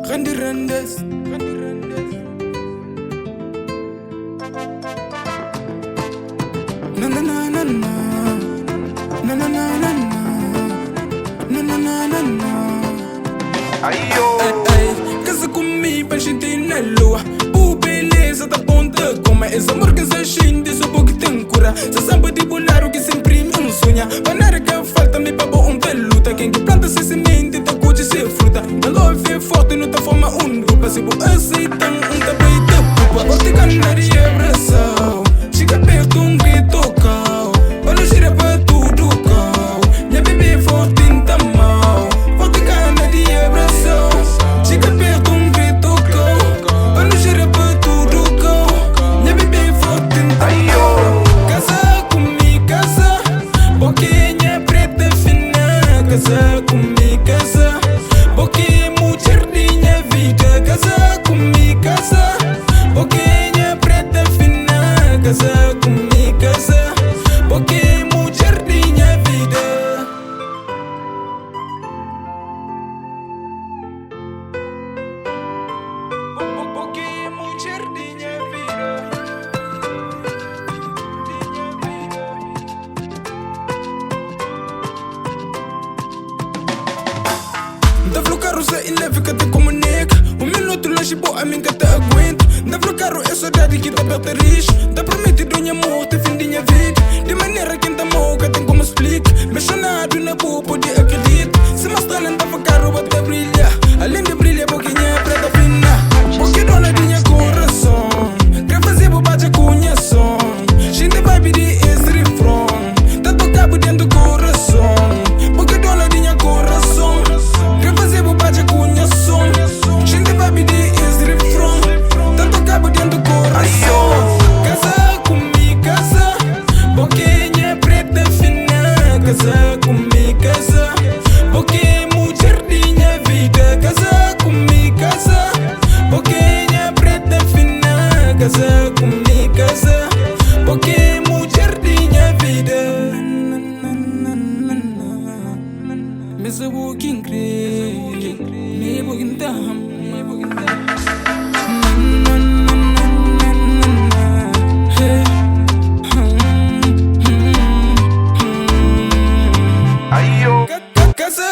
Randy Randes. Na na na na na. Na na na na na. Na na na na na. Ayo. Ay, casa comigo pra gente ir na lua. O beleza da ponta como esse amor que se xinde, só porque tem cura. Se sabe de bolar o que se imprime um sonha. Panar que falta me babo peluta. Quem que planta se semente, tá curte se fruta. Não love é forte, não tá forma grupo. Se vou aceitar também te culpa. Vou te ganhar e abraçar. Chega perto grito cal. Olha gira pra tudo cal. Minha bebê forte tá mal. Vou te ganhar e abraçar. Chega perto grito cal. Olha gira pra tudo cal. Minha bebê forte tá mal. Casa comigo, casa. Boquinha preta fina. Casa comigo, casa. Boquinha mulher vida. Casa comigo, casa. Boquinha preta fina. Casa comigo, casa. Boquinha mulher vida. Boquinha mulher vida. Da vlo carro se eleve que te comunica. Minuto longe boa a mim que te aguento. Da vlo carro é saudade que te aperta risco. Da prometido minha morte, fim de minha vida. De maneira que te moca, tem como explicar. Mencionado na boa, pode acreditar. Se mais talento da carro, até brilha. Além de brilhar, boquinha preta fina. Porque dona de minha coração. Quer fazer bobagem com minha som. Gente vai pedir esse refrão. Tá tocado dentro do coração. Porque dona de minha coração. Quer fazer bobagem com minha som. Gente vai pedir esse refrão. Tá tocado dentro do coração. Casa comigo, casa. Boquinha preta fina. Casa comigo, casa. Boquinha mulher de minha vida. Casa comigo, casa. Boquinha preta fina. Casa comigo, casa. Boquinha mulher de minha vida. Mesa walking crazy, me walking down, me walking down. Ayo. Casa